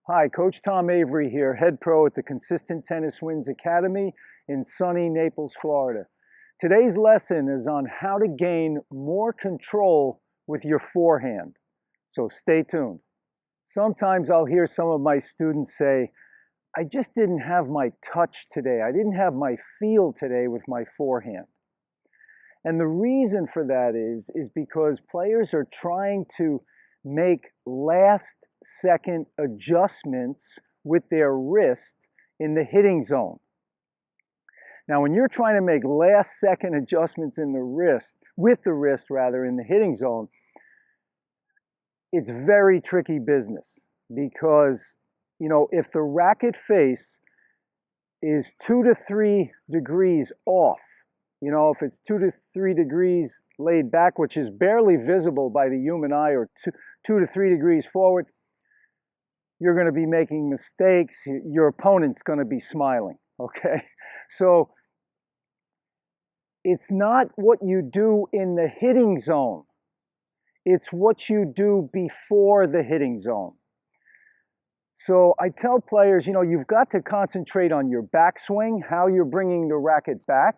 Hi, Coach Tom Avery here, head pro at the Consistent Tennis Wins Academy in sunny Naples, Florida. Today's lesson is on how to gain more control with your forehand. So stay tuned. Sometimes I'll hear some of my students say, I just didn't have my touch today. I didn't have my feel today with my forehand. And the reason for that is because players are trying to make last second adjustments with their wrist in the hitting zone. Now, when you're trying to make last second adjustments in the wrist, with the wrist rather, in the hitting zone, it's very tricky business because, if the racket face is 2 to 3 degrees off, if it's 2 to 3 degrees laid back, which is barely visible by the human eye, or 2 to 3 degrees forward, you're going to be making mistakes. Your opponent's going to be smiling, okay? So it's not what you do in the hitting zone. It's what you do before the hitting zone. So I tell players, you've got to concentrate on your backswing, how you're bringing the racket back.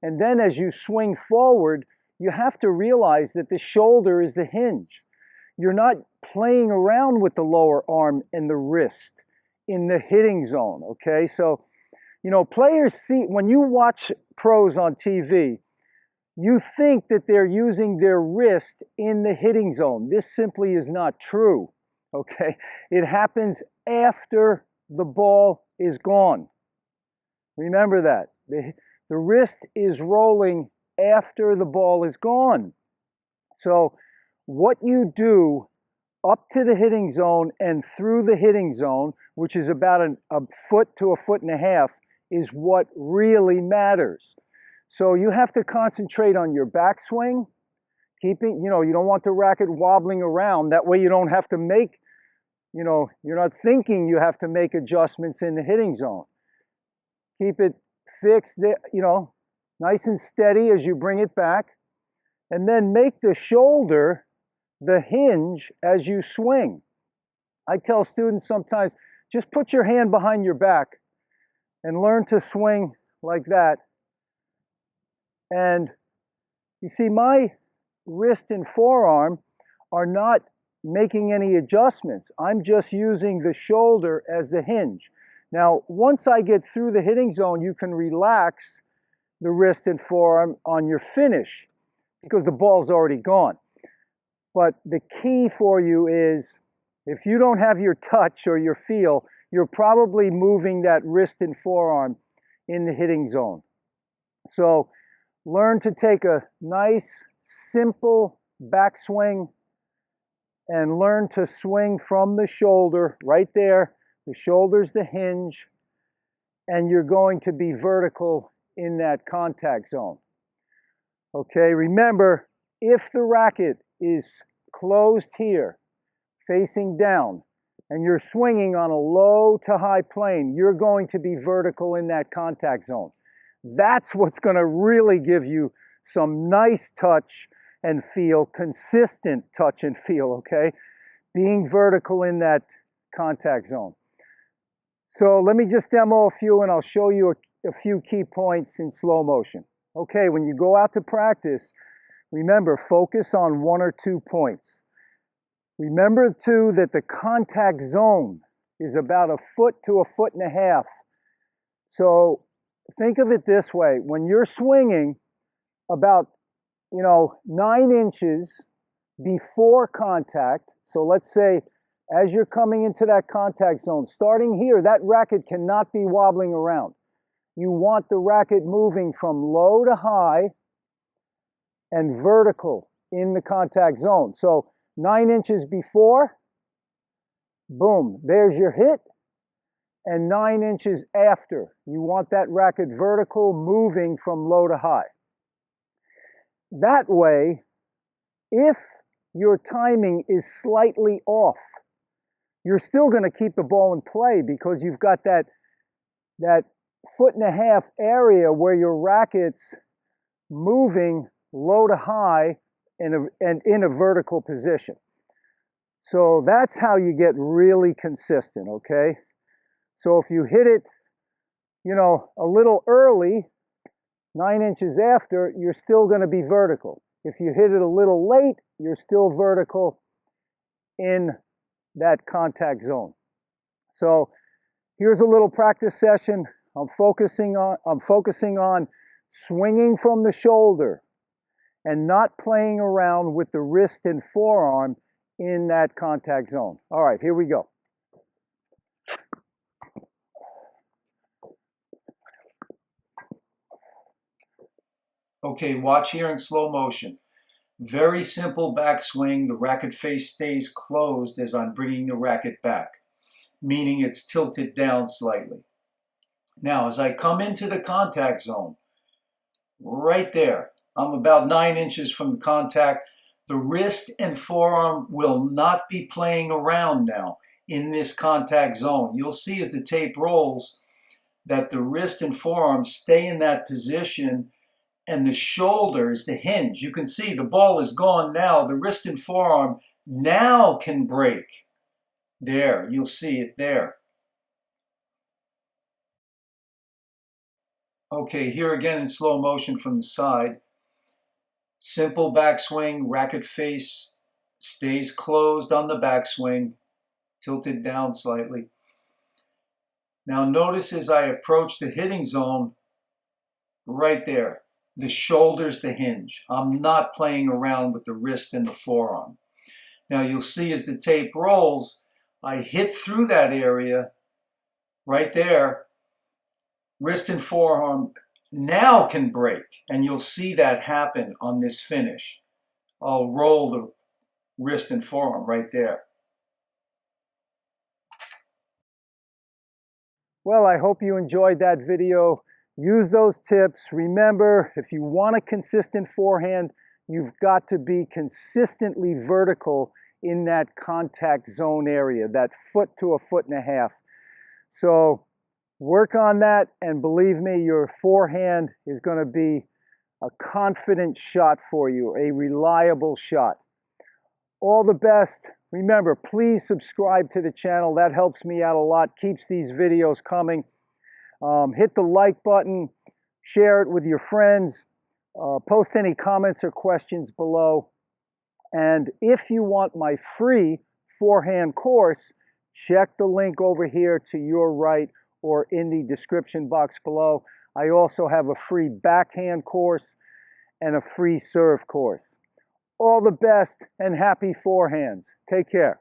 And then as you swing forward, you have to realize that the shoulder is the hinge. You're not playing around with the lower arm and the wrist in the hitting zone, okay? So, players see, when you watch pros on TV, you think that they're using their wrist in the hitting zone. This simply is not true, okay? It happens after the ball is gone. Remember that. The wrist is rolling after the ball is gone. So what you do up to the hitting zone and through the hitting zone, which is about a foot to a foot and a half, is what really matters. So you have to concentrate on your backswing, keeping, you don't want the racket wobbling around. That way you don't have to make, you're not thinking you have to make adjustments in the hitting zone. Keep it fixed, nice and steady as you bring it back. And then make the shoulder the hinge as you swing. I tell students sometimes, just put your hand behind your back and learn to swing like that. And you see, my wrist and forearm are not making any adjustments. I'm just using the shoulder as the hinge. Now, once I get through the hitting zone, you can relax the wrist and forearm on your finish because the ball's already gone. But the key for you is, if you don't have your touch or your feel, you're probably moving that wrist and forearm in the hitting zone. So learn to take a nice, simple backswing and learn to swing from the shoulder right there. The shoulder's the hinge, and you're going to be vertical in that contact zone. Okay, remember, if the racket is closed here, facing down, and you're swinging on a low to high plane, you're going to be vertical in that contact zone. That's what's going to really give you some nice touch and feel, consistent touch and feel, okay? Being vertical in that contact zone. So let me just demo a few and I'll show you a few key points in slow motion. Okay, when you go out to practice, remember, focus on 1 or 2 points. Remember too that the contact zone is about a foot to a foot and a half. So think of it this way, when you're swinging about 9 inches before contact, so let's say as you're coming into that contact zone, starting here, that racket cannot be wobbling around. You want the racket moving from low to high and vertical in the contact zone. So 9 inches before, boom, there's your hit. And 9 inches after, you want that racket vertical, moving from low to high. That way, if your timing is slightly off, you're still going to keep the ball in play because you've got that foot and a half area where your racket's moving low to high and in a vertical position. So that's how you get really consistent, okay? So if you hit it, you know, a little early, 9 inches after, you're still going to be vertical. If you hit it a little late, you're still vertical in that contact zone. So here's a little practice session. I'm focusing on swinging from the shoulder and not playing around with the wrist and forearm in that contact zone. All right, here we go. Okay, watch here in slow motion. Very simple backswing. The racket face stays closed as I'm bringing the racket back, meaning it's tilted down slightly. Now, as I come into the contact zone, right there, I'm about 9 inches from the contact. The wrist and forearm will not be playing around now in this contact zone. You'll see as the tape rolls that the wrist and forearm stay in that position, and the shoulder is the hinge. You can see the ball is gone now. The wrist and forearm now can break. There, you'll see it there. Okay, here again in slow motion from the side. Simple backswing, racket face stays closed on the backswing, tilted down slightly. Now notice as I approach the hitting zone, right there, the shoulder's the hinge. I'm not playing around with the wrist and the forearm. Now you'll see as the tape rolls, I hit through that area right there. Wrist and forearm now can break, and you'll see that happen on this finish. I'll roll the wrist and forearm right there. Well, I hope you enjoyed that video. Use those tips. Remember, if you want a consistent forehand, you've got to be consistently vertical in that contact zone area, that foot to a foot and a half. So work on that, and believe me, your forehand is going to be a confident shot for you, a reliable shot. All the best. Remember, please subscribe to the channel. That helps me out a lot, keeps these videos coming. Hit the like button, share it with your friends, post any comments or questions below. And if you want my free forehand course, check the link over here to your right or in the description box below. I also have a free backhand course and a free serve course. All the best and happy forehands. Take care.